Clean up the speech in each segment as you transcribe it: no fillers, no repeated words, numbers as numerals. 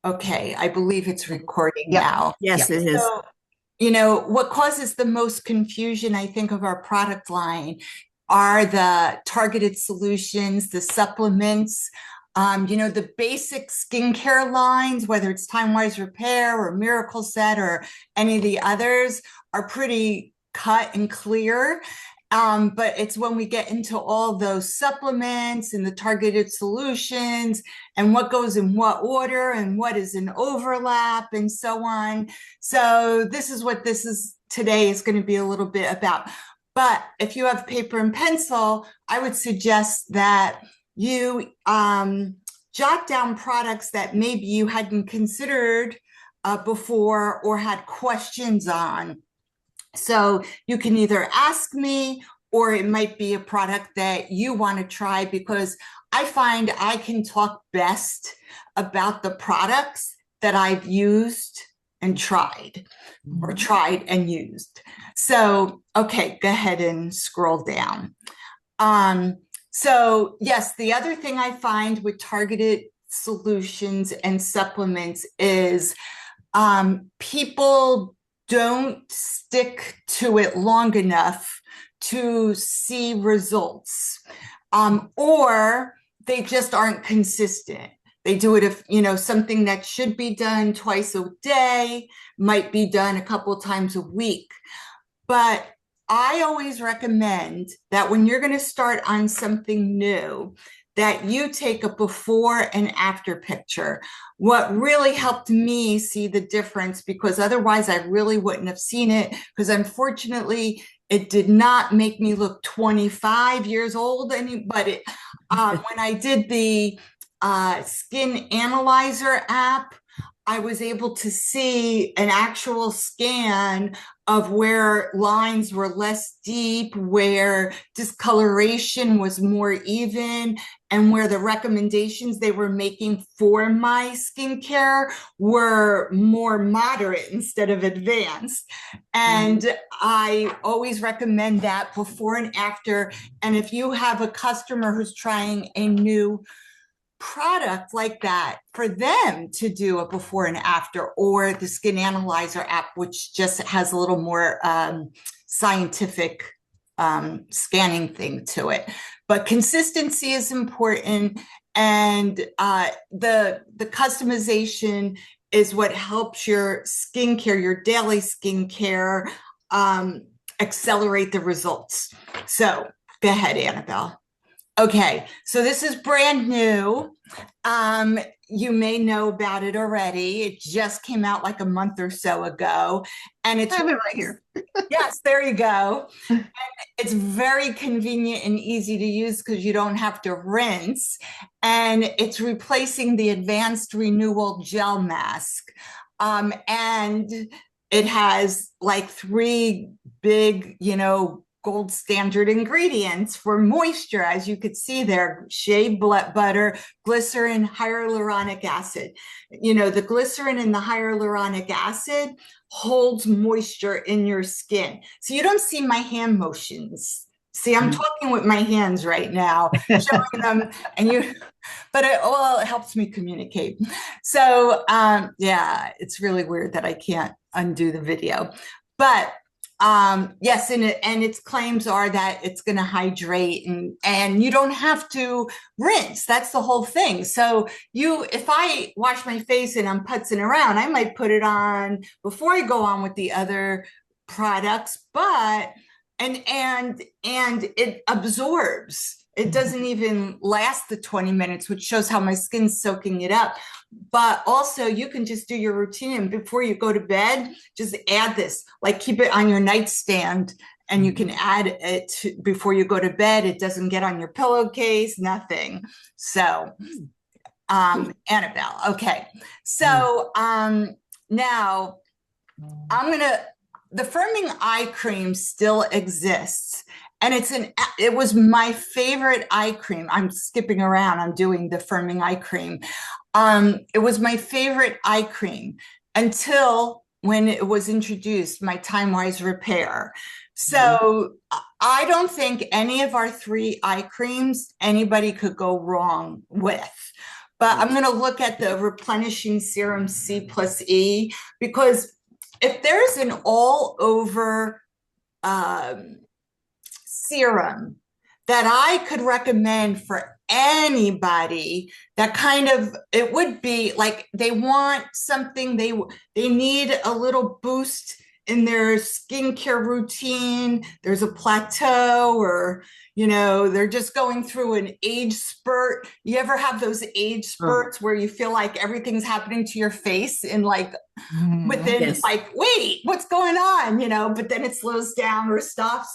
Okay, I believe it's recording Yep. now. Yes, Yep. it is. So, what causes the most confusion, I think, of our product line are the targeted solutions, the supplements, the basic skincare lines, whether it's Time Wise Repair or Miracle Set or any of the others, are pretty cut and clear. But it's when we get into all those supplements and the targeted solutions and what goes in what order and what is an overlap and so on. So this is what this is today is going to be a little bit about. But if you have paper and pencil, I would suggest that you jot down products that maybe you hadn't considered before or had questions on. So you can either ask me, or it might be a product that you want to try, because I find I can talk best about the products that I've used and tried, or Mhm. tried and used. So, okay, go ahead and scroll down. Um, so, yes, the other thing I find with targeted solutions and supplements is people don't stick to it long enough to see results, or they just aren't consistent. They do it if, something that should be done twice a day might be done a couple of times a week. But I always recommend that when you're going to start on something new, that you take a before and after picture. What really helped me see the difference, because otherwise I really wouldn't have seen it, because unfortunately it did not make me look 25 years old. But when I did the Skin Analyzer app, I was able to see an actual scan of where lines were less deep, where discoloration was more even, and where the recommendations they were making for my skincare were more moderate instead of advanced. Mhm. And I always recommend that before and after. And if you have a customer who's trying a new product like that, for them to do a before and after, or the Skin Analyzer app, which just has a little more scientific scanning thing to it. But consistency is important, and the customization is what helps your skincare, your daily skincare, um, accelerate the results. So go ahead, Annabelle. Okay, so this is brand new. Um, you may know about it already. It just came out like a month or so ago. And I it's, have it right here. yes, there you go. It's very convenient and easy to use because you don't have to rinse. And it's replacing the Advanced Renewal Gel Mask. And it has like three big, gold standard ingredients for moisture, as you could see there: shea butter, glycerin, hyaluronic acid. The glycerin and the hyaluronic acid holds moisture in your skin. So you don't see my hand motions. See, I'm Mhm. talking with my hands right now, showing them, and but it helps me communicate. So, yeah, it's really weird that I can't undo the video. But yes, and its claims are that it's going to hydrate, and you don't have to rinse. That's the whole thing. So if I wash my face and I'm putzing around, I might put it on before I go on with the other products, but and it absorbs. It doesn't even last the 20 minutes, which shows how my skin's soaking it up. But also, you can just do your routine, and before you go to bed, just add this. Like, keep it on your nightstand, and you can add it before you go to bed. It doesn't get on your pillowcase, nothing. So, Annabelle. Okay. Mhm. So, now I'm gonna. The firming eye cream still exists, and it was my favorite eye cream. I'm skipping around. I'm doing the firming eye cream. It was my favorite eye cream until when it was introduced, my Time Wise Repair. Mhm. So I don't think any of our three eye creams anybody could go wrong with. but I'm going to look at the replenishing serum C plus E, because if there's an all over serum that I could recommend for anybody, that kind of, it would be like they want something, they need a little boost in their skincare routine. There's a plateau, or they're just going through an age spurt. You ever have those age spurts where you feel like everything's happening to your face in like within Yes. like, wait, what's going on? But then it slows down or stops.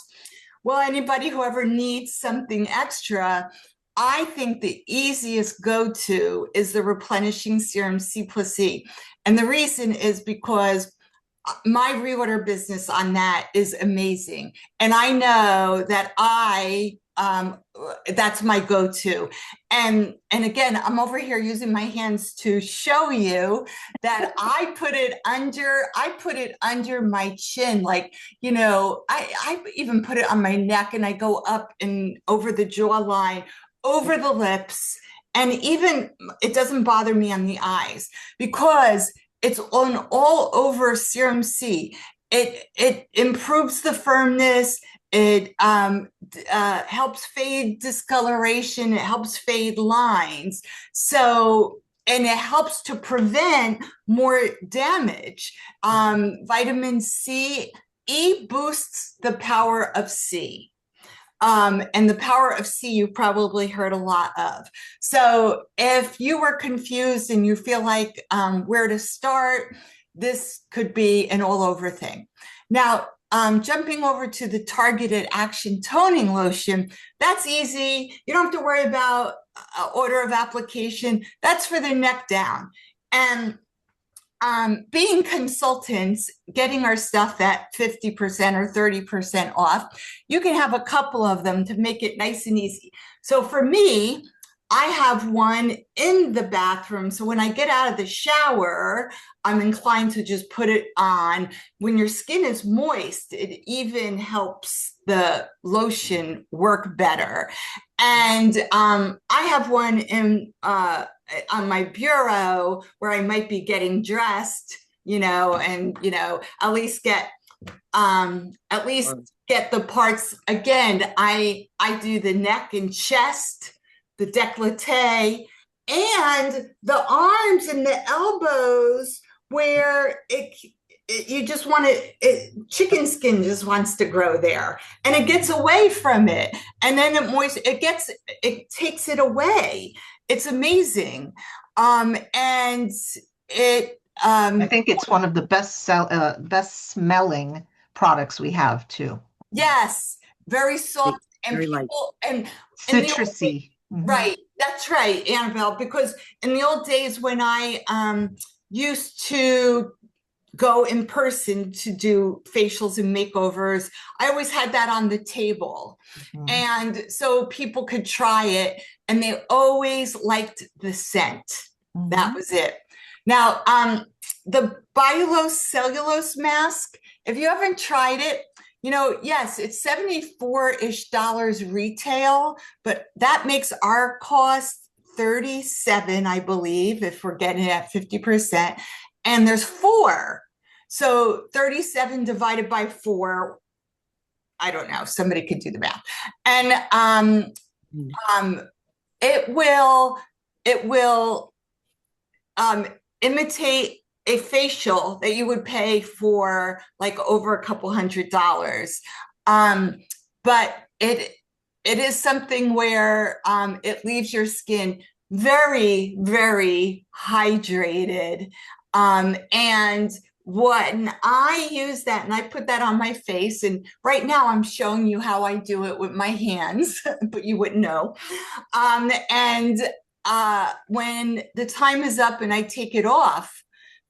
Well, anybody who ever needs something extra, I think the easiest go-to is the replenishing serum C plus E. And the reason is because my reorder business on that is amazing. And I know that that's my go-to. And again, I'm over here using my hands to show you that I put it under my chin. Like, I even put it on my neck, and I go up and over the jawline, over the lips, and even it doesn't bother me on the eyes, because it's on all over serum C. It improves the firmness. It helps fade discoloration. It helps fade lines. So, and it helps to prevent more damage. Vitamin C, E boosts the power of C. And the power of C, you probably heard a lot of. So if you were confused and you feel like where to start, this could be an all over thing. Now, jumping over to the targeted action toning lotion, that's easy. You don't have to worry about order of application. That's for the neck down. And being consultants, getting our stuff at 50% or 30% off, you can have a couple of them to make it nice and easy. So for me, I have one in the bathroom. So when I get out of the shower, I'm inclined to just put it on. When your skin is moist, it even helps the lotion work better. And I have one in on my bureau where I might be getting dressed, and at least get the parts. Again, I do the neck and chest, the décolleté, and the arms and the elbows, where you just want chicken skin just wants to grow there, and it gets away from it, and then it takes it away. It's amazing. And it I think it's one of the best smelling products we have too. Yes, very soft and Very light. people and Citrusy. right. That's right, Annabelle, because in the old days when I used to go in person to do facials and makeovers, I always had that on the table. And so people could try it, and they always liked the scent. That was it. Now, the Biolocellulose mask, if you haven't tried it, yes, it's $74-ish retail, but that makes our cost $37, I believe, if we're getting it at 50%. And there's 4. So 37 divided by 4, I don't know, somebody could do the math. And it will imitate a facial that you would pay for like over a couple $100. But it is something where it leaves your skin very, very hydrated. And when I use that and I put that on my face, and right now I'm showing you how I do it with my hands, but you wouldn't know. And when the time is up and I take it off,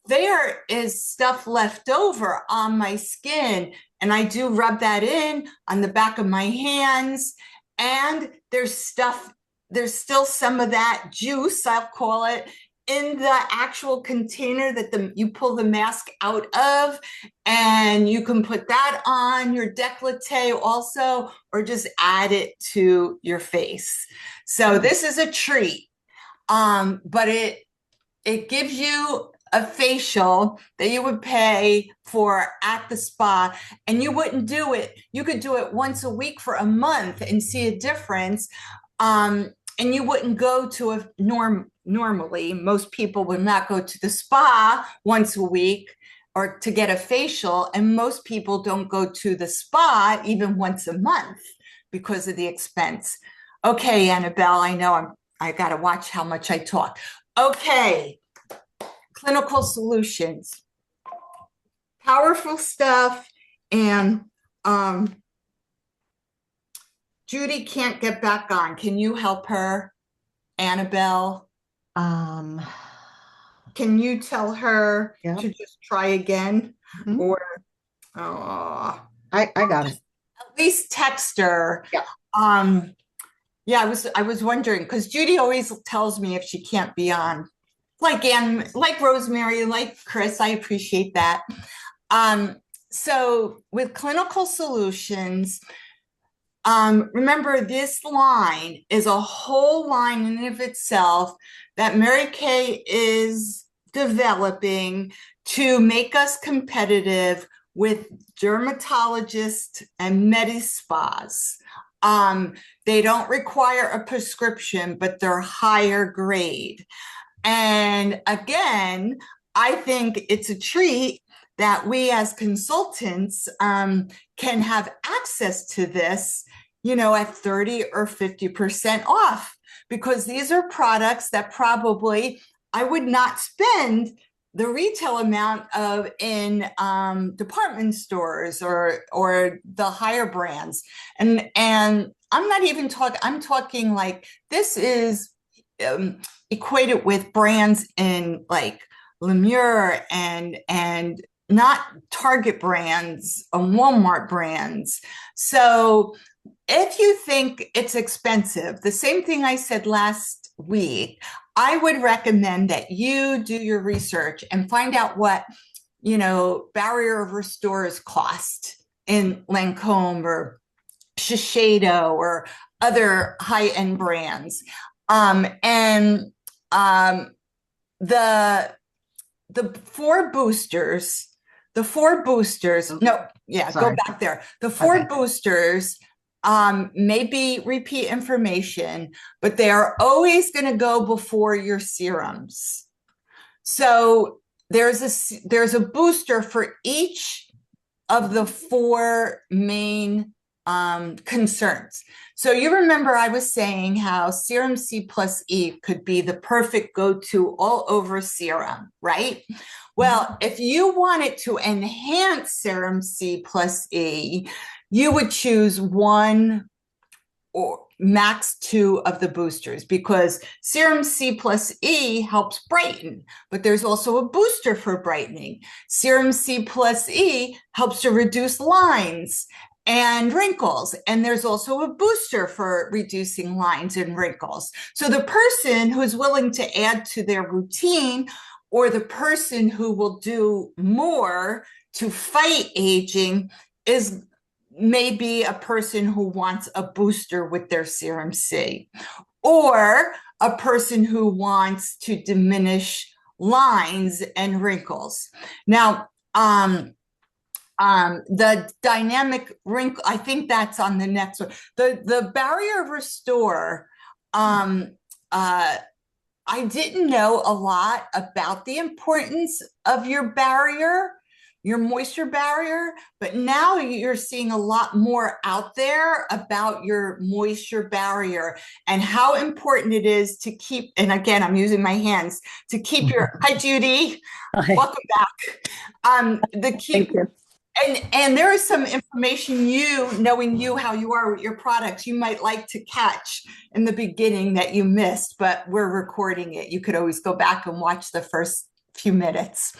there is stuff left over on my skin, and I do rub that in on the back of my hands, and there's still some of that juice, I'll call it, in the actual container that you pull the mask out of, and you can put that on your décolleté also, or just add it to your face. So this is a treat. But it gives you a facial that you would pay for at the spa, and you wouldn't do it. You could do it once a week for a month and see a difference. And you wouldn't go to a normally, most people would not go to the spa once a week or to get a facial, and most people don't go to the spa even once a month because of the expense. Okay, Annabelle, I know I got to watch how much I talk. Okay, clinical solutions, powerful stuff. And Judy can't get back on. Can you help her, Annabelle? Um, Can you tell her yeah. to just try again? Mhm. Or uh, I got it. at least text her. Yeah. Um, yeah, I was wondering because Judy always tells me if she can't be on. Like Anne, like Rosemary, like Chris, I appreciate that. Um, so with clinical solutions, remember this line is a whole line in and of itself that Mary Kay is developing to make us competitive with dermatologists and med spas. They don't require a prescription, but they're higher grade. And again, I think it's a treat that we as consultants can have access to this, at 30 or 50% off, because these are products that probably I would not spend the retail amount of in department stores or the higher brands. And I'm not even talking, I'm talking like this is equated with brands in like Lemure and not Target brands, Walmart brands. So if you think it's expensive, the same thing I said last week, I would recommend that you do your research and find out what, barrier of restores cost in Lancome or Shiseido or other high-end brands. And the four boosters, no, yeah, Sorry. go back there. The four Okay. boosters may be repeat information, but they are always going to go before your serums. So there's a booster for each of the four main concerns. So you remember I was saying how serum C plus E could be the perfect go-to all over serum, right? Well, if you wanted to enhance serum C plus E, you would choose one or max two of the boosters, because serum C plus E helps brighten, but there's also a booster for brightening. Serum C plus E helps to reduce lines and wrinkles, and there's also a booster for reducing lines and wrinkles. So the person who's willing to add to their routine, or the person who will do more to fight aging, is maybe a person who wants a booster with their serum C, or a person who wants to diminish lines and wrinkles. Now, the dynamic wrinkle, I think that's on the next one. The barrier restore, I didn't know a lot about the importance of your moisture barrier, but now you're seeing a lot more out there about your moisture barrier and how important it is to keep, and again, I'm using my hands, to keep your, hi Judy, Hi. welcome back. Thank you. And there is some information, knowing you, how you are with your products, you might like to catch in the beginning that you missed, but we're recording it. You could always go back and watch the first few minutes.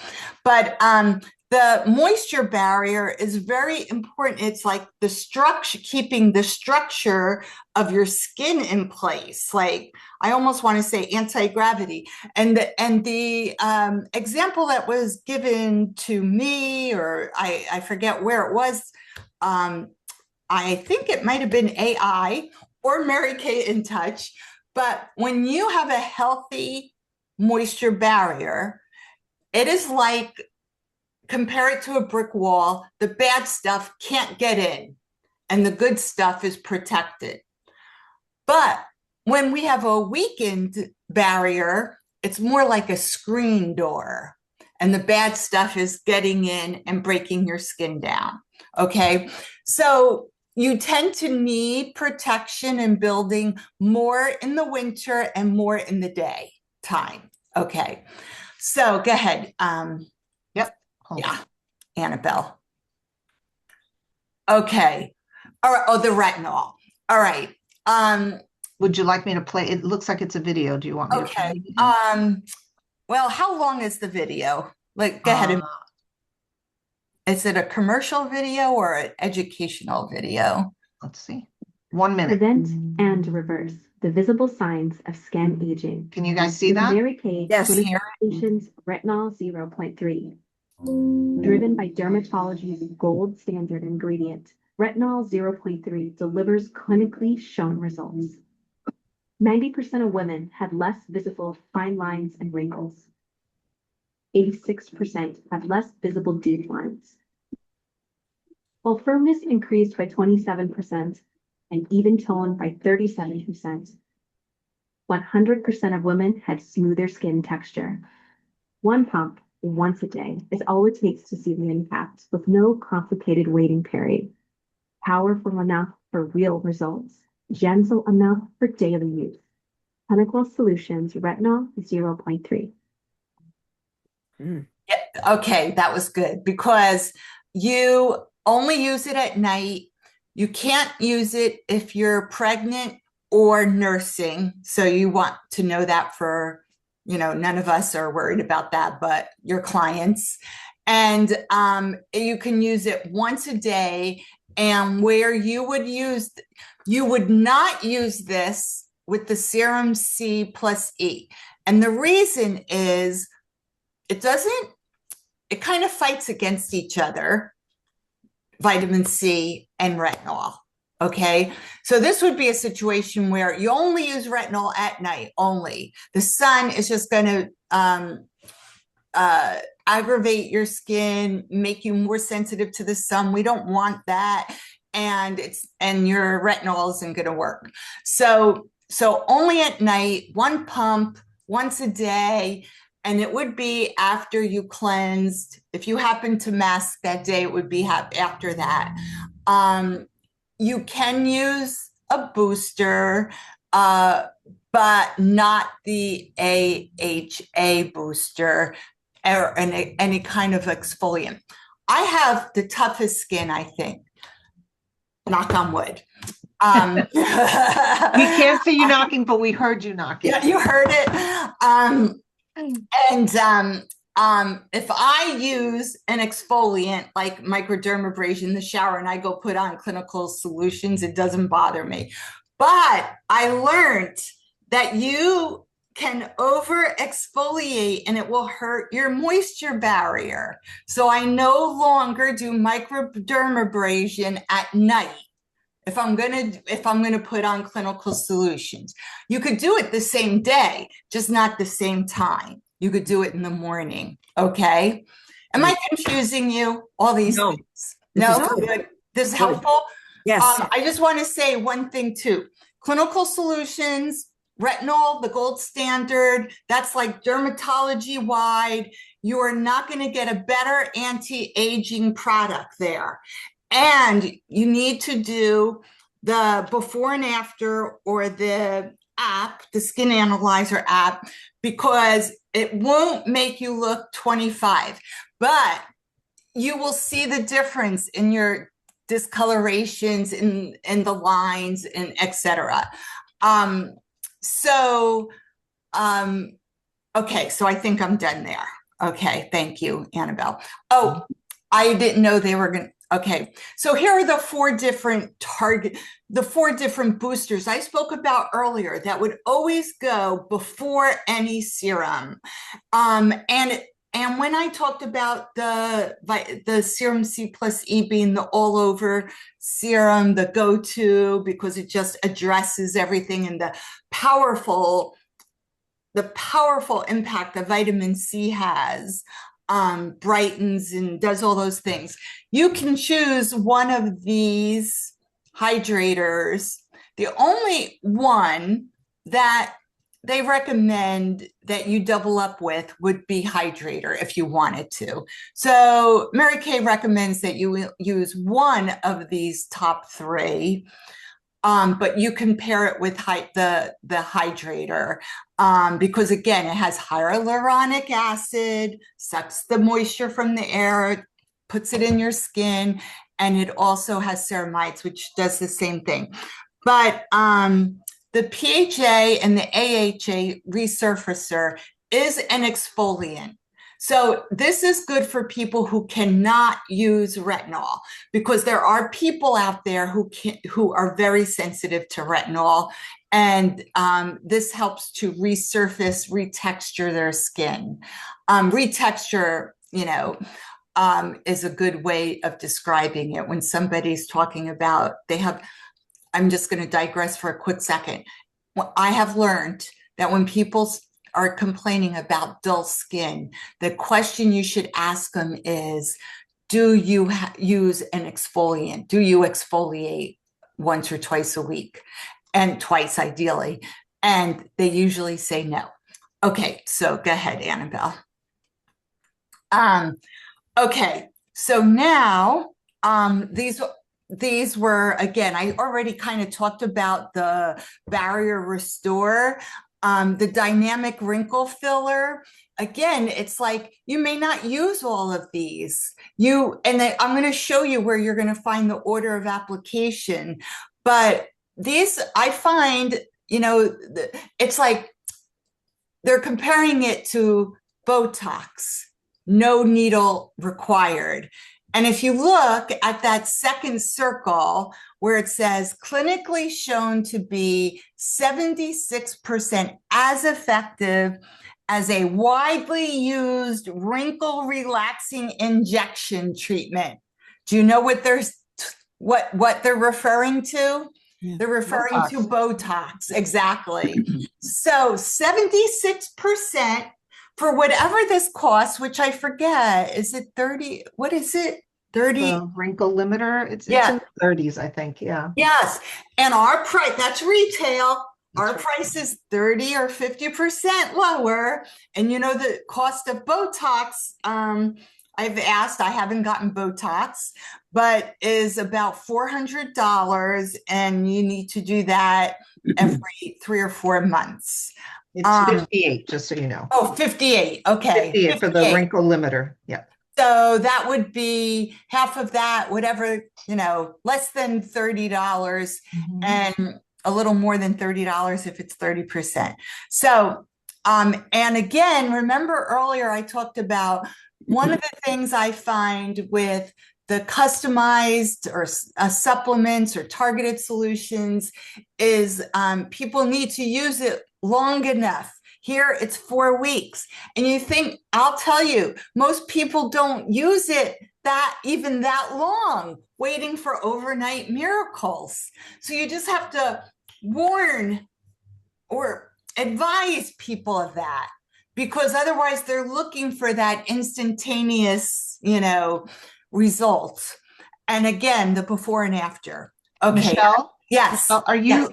But the moisture barrier is very important. It's like the structure, keeping the structure of your skin in place. Like I almost want to say anti-gravity. And the example that was given to me, or I forget where it was, I think it might have been AI or Mary Kay in Touch, But when you have a healthy moisture barrier, it is like, compare it to a brick wall. The bad stuff can't get in and the good stuff is protected. But when we have a weakened barrier, it's more like a screen door, and the bad stuff is getting in and breaking your skin down. Okay. So you tend to need protection and building more in the winter and more in the day time. Okay. So go ahead. Yep. Hold Yeah, on. Annabelle. Okay. All right. Oh, the retinol. All right. Would you like me to play? It looks like it's a video. Do you want me to play Okay. the video? Well, how long is the video? Like, go ahead and, is it a commercial video or an educational video? Let's see. 1 minute. Prevent and reverse the visible signs of skin aging. Can you guys see With that? Mary Kay Yes. Clinical Solutions Retinol 0.3. Driven by dermatology's gold standard ingredient, Retinol 0.3 delivers clinically shown results. 90% of women had less visible fine lines and wrinkles. 86% had less visible deep lines. While firmness increased by 27% and even tone by 37%, 100% of women had smoother skin texture. One pump once a day is all it takes to see the impact with no complicated waiting period. Powerful enough for real results, gentle enough for daily use. Clinical Solutions Retinol 0.3. Okay, that was good because you only use it at night. You can't use it if you're pregnant or nursing. So you want to know that for, none of us are worried about that, but your clients. And you can use it once a day. And where you would not use this with the serum C plus E. And the reason is it kind of fights against each other, vitamin C and retinol. Okay. So this would be a situation where you only use retinol at night only. The sun is just going to aggravate your skin, make you more sensitive to the sun. We don't want that. And your retinol isn't going to work. So only at night, one pump once a day. And it would be after you cleansed. If you happen to mask that day, it would be after that. You can use a booster, but not the AHA booster or any kind of exfoliant. I have the toughest skin, I think. Knock on wood. We can't see you knocking, but we heard you knocking. Yeah, you heard it. If I use an exfoliant like microdermabrasion in the shower and I go put on Clinical Solutions, it doesn't bother me. But I learned that you can over exfoliate and it will hurt your moisture barrier. So I no longer do microdermabrasion at night. If I'm gonna put on Clinical Solutions, you could do it the same day, just not the same time. You could do it in the morning. Okay. Am I confusing you? All these No. things? No, good. This is helpful. Yes. I just want to say one thing too. Clinical Solutions, retinol, the gold standard, that's like dermatology wide. You are not going to get a better anti-aging product there. And you need to do the before and after or the app, the Skin Analyzer app, because it won't make you look 25, but you will see the difference in your discolorations in the lines and etc. Okay, so I think I'm done there. Okay, thank you, Annabelle. Oh, I didn't know they were going to. Okay, so here are the four different boosters I spoke about earlier that would always go before any serum. And And when I talked about the serum C plus E being the all over serum, the go-to, because it just addresses everything, and the powerful impact that vitamin C has, brightens and does all those things. You can choose one of these hydrators. The only one that they recommend that you double up with would be Hydrator if you wanted to. So Mary Kay recommends that you use one of these top three, but you can pair it with the Hydrator, because again, it has hyaluronic acid, sucks the moisture from the air, puts it in your skin, and it also has ceramides, which does the same thing. But the PHA and the AHA resurfacer is an exfoliant. So this is good for people who cannot use retinol, because there are people out there who are very sensitive to retinol, and this helps to resurface, retexture their skin. Retexture, is a good way of describing it. When somebody's talking about I'm just going to digress for a quick second. Well, I have learned that when people are complaining about dull skin, the question you should ask them is, do you use an exfoliant? Do you exfoliate once or twice a week? And twice, ideally. And they usually say no. Okay, so go ahead, Annabelle. Okay, so now these were, again, I already kind of talked about the Barrier Restore, the Dynamic Wrinkle Filler. Again, it's like you may not use all of these. I'm going to show you where you're going to find the order of application. But these, I find, it's like they're comparing it to Botox, no needle required. And if you look at that second circle where it says clinically shown to be 76% as effective as a widely used wrinkle relaxing injection treatment. Do you know what they're referring to? Yeah. They're referring to Botox, exactly. So 76% for whatever this costs, which I forget, is it 30? What is it? 30? The wrinkle limiter. It's in the 30s, I think. Yeah. Yes. And our price, that's retail. Our price is 30 or 50% lower. And the cost of Botox, I've asked, I haven't gotten Botox, but is about $400. And you need to do that every 3 or 4 months. It's 58, just so you know. Oh, 58. Okay. 58 for the wrinkle limiter. Yeah. So that would be half of that, whatever, less than $30, and a little more than $30 if it's 30%. So, and again, remember earlier I talked about one of the things I find with the customized or supplements or targeted solutions is people need to use it long enough. Here it's 4 weeks. And you think, I'll tell you, most people don't use it even that long, waiting for overnight miracles. So you just have to warn or advise people of that, because otherwise they're looking for that instantaneous, result. And again, the before and after. Okay. Michelle? Yes. Michelle,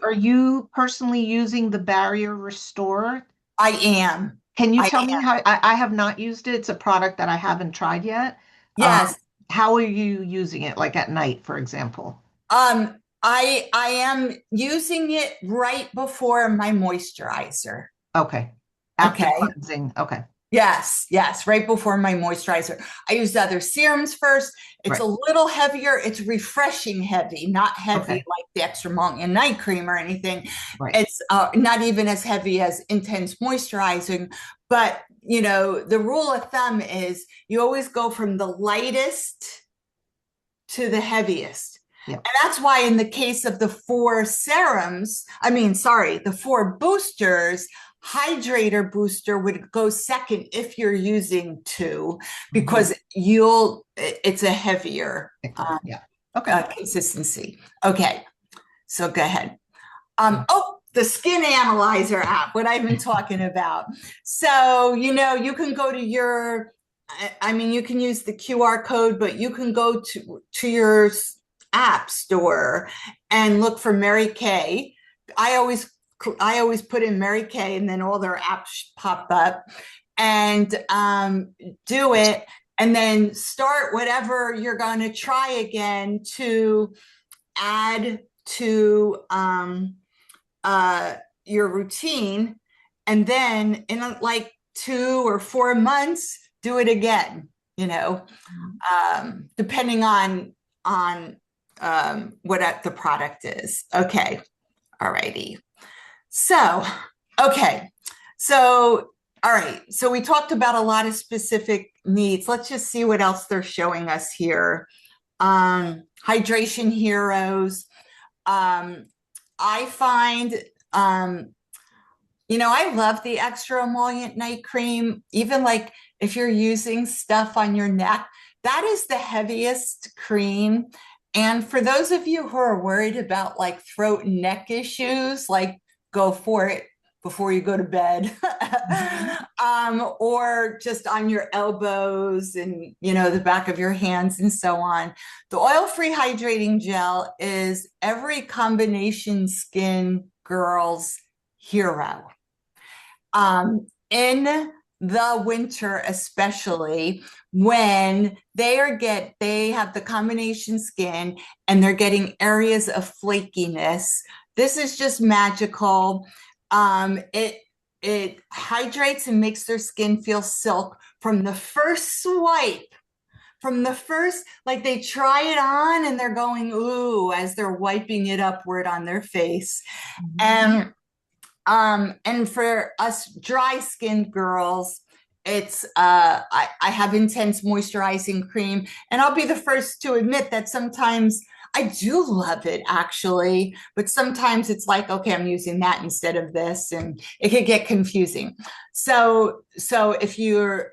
are you personally using the Barrier Restore? I am. Can you tell me how? I have not used it. It's a product that I haven't tried yet. Yes. How are you using it? Like at night, for example? I am using it right before my moisturizer. Okay. After cleansing. Okay. Yes, right before my moisturizer. I use other serums first. It's a little heavier. It's refreshing heavy, not heavy like the Extra Emollients night cream or anything. Right. It's not even as heavy as Intense Moisturizing. But, the rule of thumb is you always go from the lightest to the heaviest. Yep. And that's why in the case of the 4 boosters, hydrator booster would go second if you're using two, because it's a heavier Yeah. Okay. consistency. Okay, so go ahead. Oh, the Skin Analyzer app, what I've been talking about. So, you can go to you can use the QR code, but you can go to your app store and look for Mary Kay. I always put in Mary Kay, and then all their apps pop up, and do it, and then start whatever you're going to try again to add to your routine, and then in like 2 or 4 months do it again, depending on what the product is. Okay, all righty. So all right, so we talked about a lot of specific needs. Let's just see what else they're showing us here. Hydration heroes. I find, I love the extra emollient night cream. Even like if you're using stuff on your neck, that is the heaviest cream. And for those of you who are worried about like throat and neck issues, like go for it before you go to bed. Or just on your elbows and, the back of your hands and so on. The oil-free hydrating gel is every combination skin girl's hero. In the winter, especially when they have the combination skin and they're getting areas of flakiness, this is just magical. It hydrates and makes their skin feel silk from the first swipe, like they try it on and they're going, ooh, as they're wiping it upward on their face. And for us dry skinned girls, it's I have intense moisturizing cream, and I'll be the first to admit that sometimes I do love it, actually, but sometimes it's like, okay, I'm using that instead of this, and it could get confusing. So if you're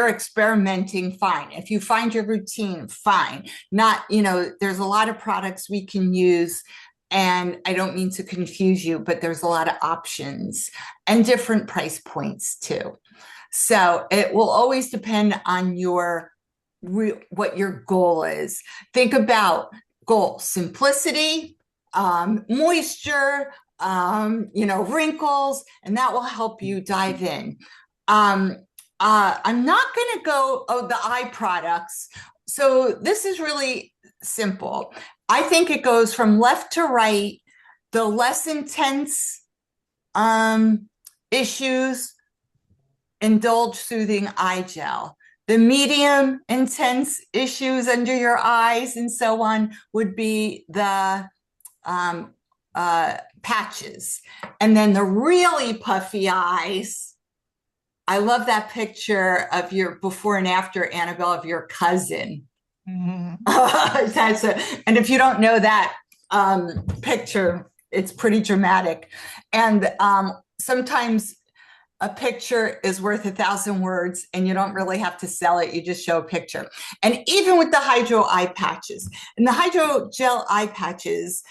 experimenting, fine. If you find your routine, fine. Not, there's a lot of products we can use, and I don't mean to confuse you, but there's a lot of options and different price points too. So it will always depend on what your goal is. Think about goal: simplicity, moisture, wrinkles, and that will help you dive in. I'm not going to go, the eye products. So this is really simple. I think it goes from left to right. The less intense issues, Indulge Soothing Eye Gel. The medium intense issues under your eyes and so on would be the patches. And then the really puffy eyes, I love that picture of your before and after, Annabelle, of your cousin. And if you don't know that picture, it's pretty dramatic. And sometimes a picture is worth 1,000 words, and you don't really have to sell it. You just show a picture. And even with the hydro eye patches and the hydro gel eye patches,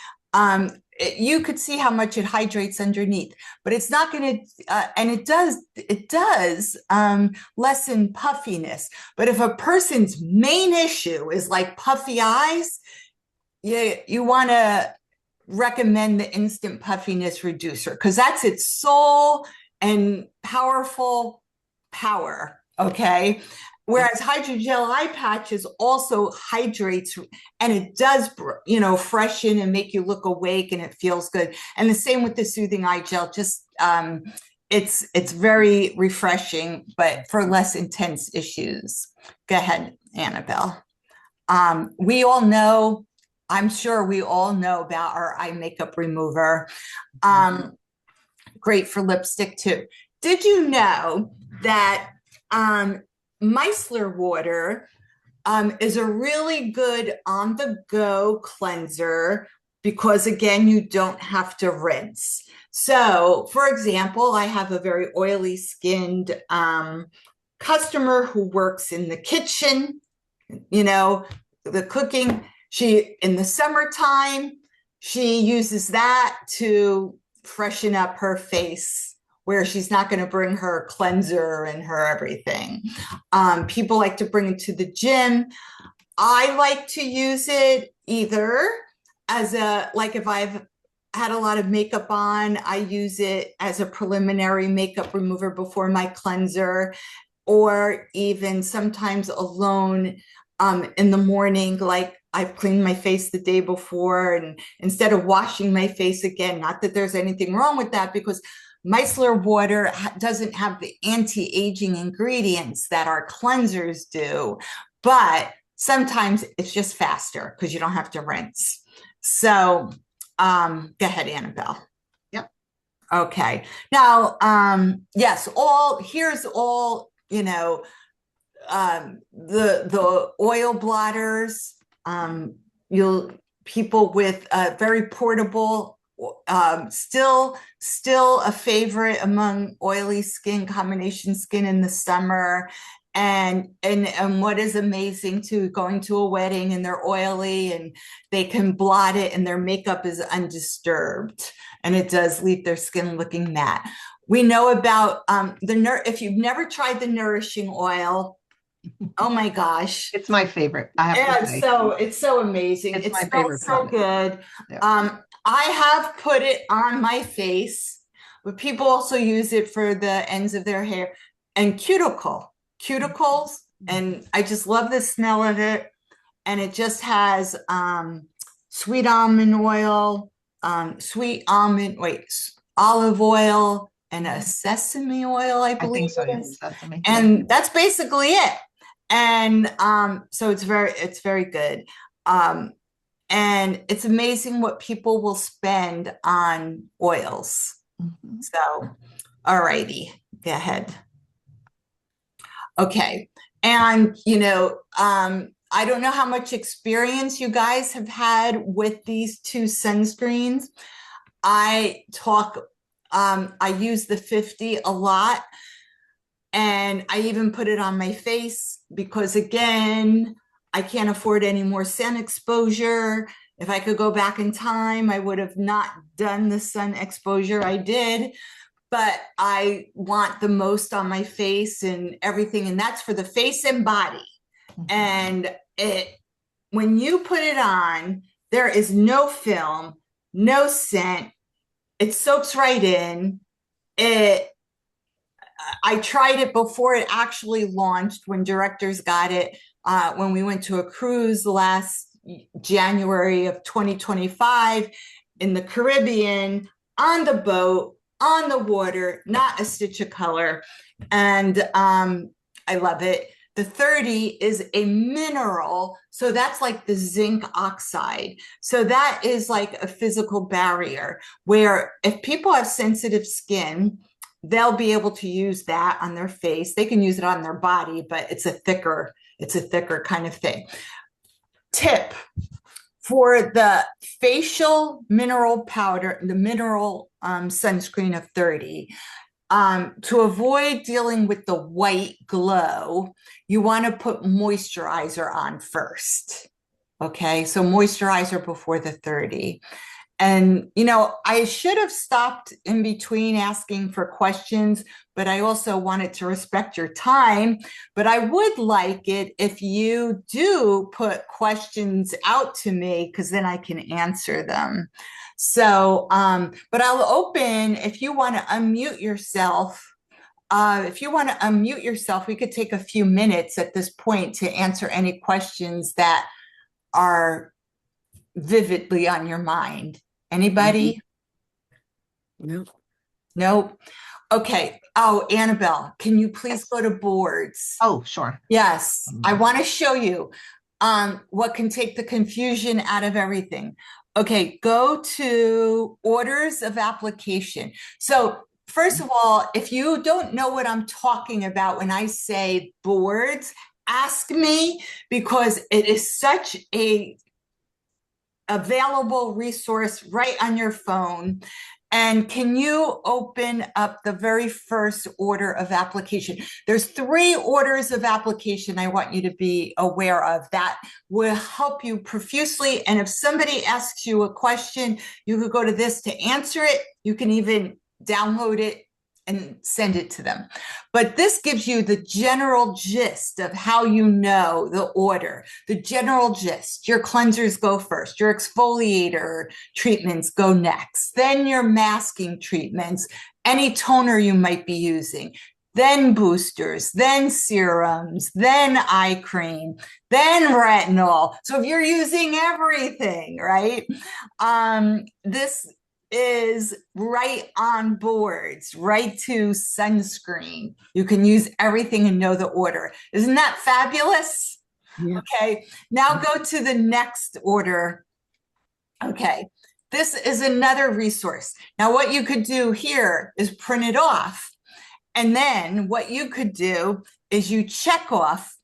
you could see how much it hydrates underneath, but it's not going to, and it does lessen puffiness. But if a person's main issue is like puffy eyes, you want to recommend the Instant Puffiness Reducer, because that's its sole and powerful power, okay? Whereas hydrogel eye patches also hydrates, and it does, freshen and make you look awake, and it feels good. And the same with the soothing eye gel, just it's very refreshing, but for less intense issues. Go ahead, Annabelle. We all know, I'm sure we all know about our eye makeup remover. Great for lipstick too. Did you know that micellar water is a really good on-the-go cleanser, because again, you don't have to rinse. So, for example, I have a very oily skinned customer who works in the kitchen, you know, the cooking. She, in the summertime, she uses that to freshen up her face where she's not going to bring her cleanser and her everything. People like to bring it to the gym. I like to use it either as a, like if I've had a lot of makeup on, I use it as a preliminary makeup remover before my cleanser, or even sometimes alone in the morning, like I've cleaned my face the day before, and instead of washing my face again, not that there's anything wrong with that, because micellar water doesn't have the anti-aging ingredients that our cleansers do, but sometimes it's just faster because you don't have to rinse. So go ahead, Annabelle. Yep. Okay. Now, yes, here's all, you know, the oil blotters, people with very portable, still a favorite among oily skin, combination skin in the summer. And what is amazing too, going to a wedding and they're oily and they can blot it and their makeup is undisturbed and it does leave their skin looking matte. We know about if you've never tried the nourishing oil, oh my gosh. It's my favorite. I have Yeah, to say. it's so amazing. It's It my smells favorite so product. good. Yeah. I have put it on my face, but people also use it for the ends of their hair and cuticles. And I just love the smell of it. And it just has sweet almond oil, olive oil, and a sesame oil, I I believe think so. it Yeah. is. Sesame. And that's basically it. And so it's very good. And it's amazing what people will spend on oils. Mhm. So, all righty, go ahead. Okay. And, you know, I don't know how much experience you guys have had with these two sunscreens. I use the 50 a lot. And I even put it on my face because, again, I can't afford any more sun exposure. If I could go back in time, I would have not done the sun exposure I did, but I want the most on my face and everything. And that's for the face and body. And when you put it on, there is no film, no scent. It soaks right in. I tried it before it actually launched when directors got it, when we went to a cruise last January of 2025 in the Caribbean, on the boat, on the water, not a stitch of color. And I love it. The 30 is a mineral. So that's like the zinc oxide. So that is like a physical barrier where if people have sensitive skin, they'll be able to use that on their face. They can use it on their body, but it's a thicker kind of thing. Tip for the facial mineral powder, the mineral sunscreen of 30, to avoid dealing with the white glow, you want to put moisturizer on first. Okay, so moisturizer before the 30. And, you know, I should have stopped in between asking for questions, but I also wanted to respect your time. But I would like it if you do put questions out to me, because then I can answer them. So, but I'll open, if you want to unmute yourself. We could take a few minutes at this point to answer any questions that are vividly on your mind. Anybody? No. Nope. Okay. Oh, Annabelle, can you please go to boards? Oh, sure. Yes, I want to show you what can take the confusion out of everything. Okay, go to orders of application. So first of all, if you don't know what I'm talking about when I say boards, ask me, because it is such a available resource right on your phone. And can you open up the very first order of application? There's 3 orders of application I want you to be aware of that will help you profusely. And if somebody asks you a question, you could go to this to answer it. You can even download it and send it to them. But this gives you the general gist of how you know the order, the general gist. Your cleansers go first, your exfoliator treatments go next, then your masking treatments, any toner you might be using, then boosters, then serums, then eye cream, then retinol. So if you're using everything, right? This is right on boards, right to sunscreen. You can use everything and know the order. Isn't that fabulous? Yeah. Okay, now go to the next order. Okay, this is another resource. Now what you could do here is print it off. And then what you could do is you check off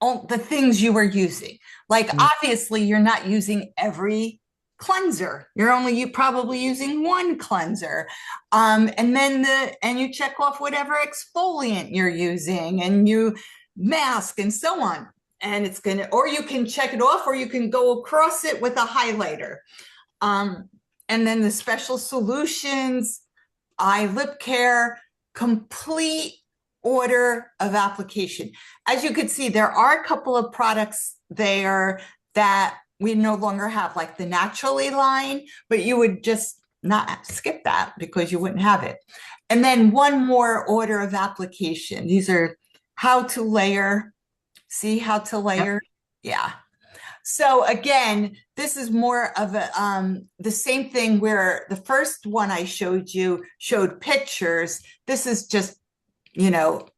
all the things you were using. Like obviously you're not using every cleanser. You're probably using one cleanser. And then you check off whatever exfoliant you're using and you mask and so on. And it's or you can check it off or you can go across it with a highlighter. And then the special solutions, eye lip care, complete order of application. As you can see, there are a couple of products there that we no longer have, like the Naturally line, but you would just not skip that because you wouldn't have it. And then one more order of application. These are how to layer. See how to layer? Yep. Yeah. So again, this is more of the same thing where the first one I showed you showed pictures. This is just,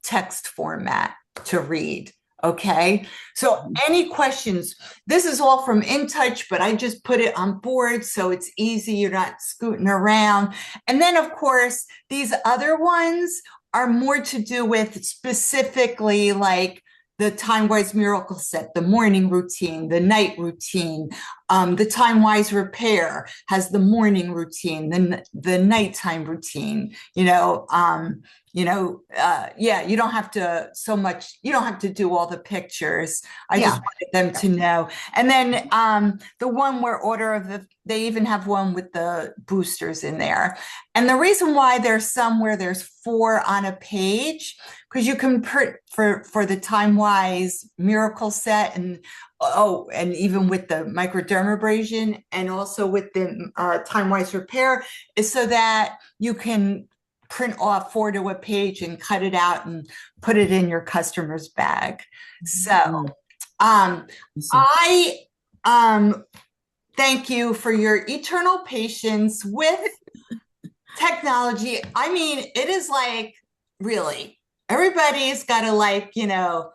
text format to read. Okay, so any questions? This is all from InTouch, but I just put it on board so it's easy. You're not scooting around. And then, of course, these other ones are more to do with specifically like the Time-Wise Miracle Set, the morning routine, the night routine. The Time-Wise Repair has the morning routine, the nighttime routine. Yeah, you don't have to you don't have to do all the pictures. I just wanted them to know. And then the one where they even have one with the boosters in there. And the reason why there's some where there's 4 on a page, because you can print for the Time-Wise Miracle Set and even with the microdermabrasion and also with the Time-Wise Repair, is so that you can print off 4 to a page and cut it out and put it in your customer's bag. So I thank you for your eternal patience with technology. I mean, it is like, really, everybody's got to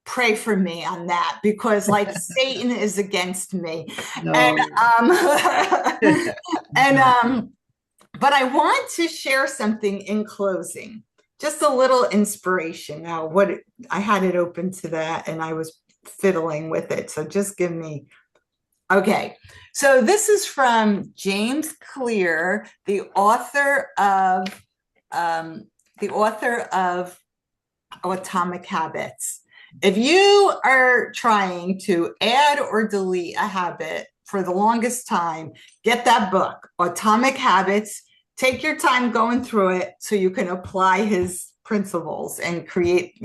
pray for me on that because Satan is against me. No. But I want to share something in closing, just a little inspiration. Now, I had it open to that and I was fiddling with it. So just give me, okay. So this is from James Clear, the author of Atomic Habits. If you are trying to add or delete a habit for the longest time, get that book, Atomic Habits. Take your time going through it so you can apply his principles and create,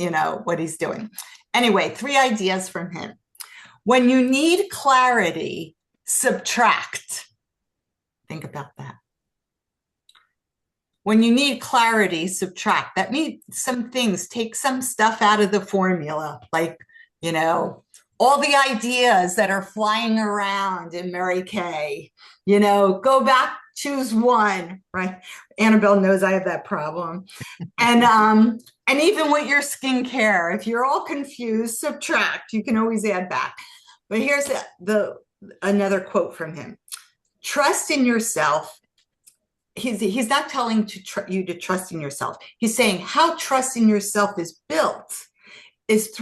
what he's doing. Anyway, 3 ideas from him. When you need clarity, subtract. Think about that. When you need clarity, subtract. That means some things, take some stuff out of the formula, like, all the ideas that are flying around in Mary Kay, go back, choose one, right? Annabelle knows I have that problem. And even with your skincare, if you're all confused, subtract, you can always add back. But here's another quote from him. Trust in yourself. He's not telling you to trust in yourself. He's saying how trust in yourself is built is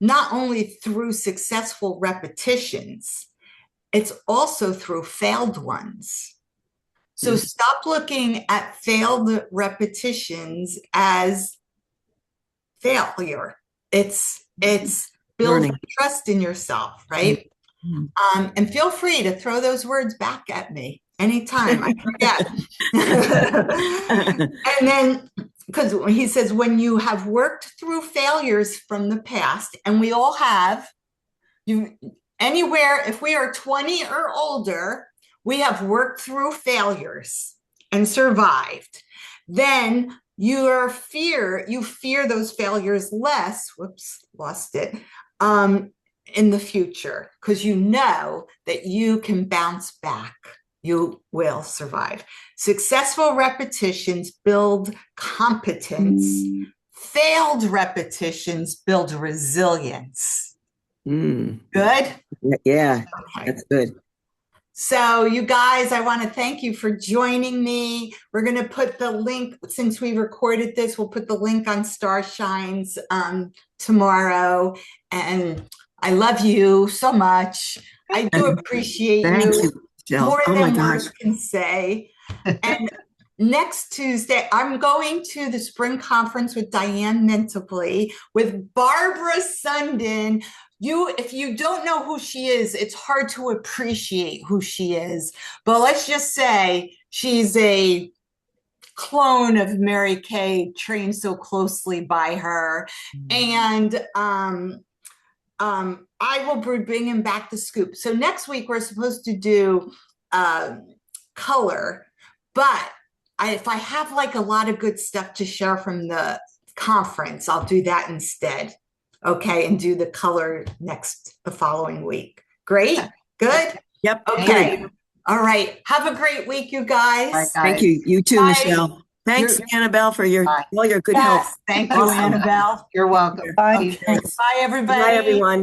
not only through successful repetitions, it's also through failed ones. So stop looking at failed repetitions as failure. It's build Learning. trust in yourself, right? Mhm. And feel free to throw those words back at me anytime I forget. And then, because he says, when you have worked through failures from the past, and we all have, you anywhere, if we are 20 or older, we have worked through failures and survived. Then you fear those failures less. Whoops, lost it. In the future, because you know that you can bounce back. You will survive. Successful repetitions build competence. Failed repetitions build resilience. Mm. Good? Yeah, Okay. that's good. So, you guys, I want to thank you for joining me. We're going to put the link, since we recorded this, we'll put the link on Starshines tomorrow. And I love you so much. I do appreciate Thank you you, Jill. more Oh my than gosh. words can say. And next Tuesday, I'm going to the spring conference with Diane Mintabley with Barbara Sundin. If you don't know who she is, it's hard to appreciate who she is. But let's just say she's a clone of Mary Kay, trained so closely by her. And I will be bringing back the scoop. So next week we're supposed to do color, but if I have like a lot of good stuff to share from the conference, I'll do that instead. Okay, and do the color the following week. Great, good. Yep. Okay, Good. all right. Have a great week, you guys. All right, Thank guys. you. You too, Bye. Michelle. Thanks, Annabelle, for Bye. all your good help. Yes, thank you, Awesome. Annabelle. You're welcome. Okay. Bye, everybody. Bye, everyone.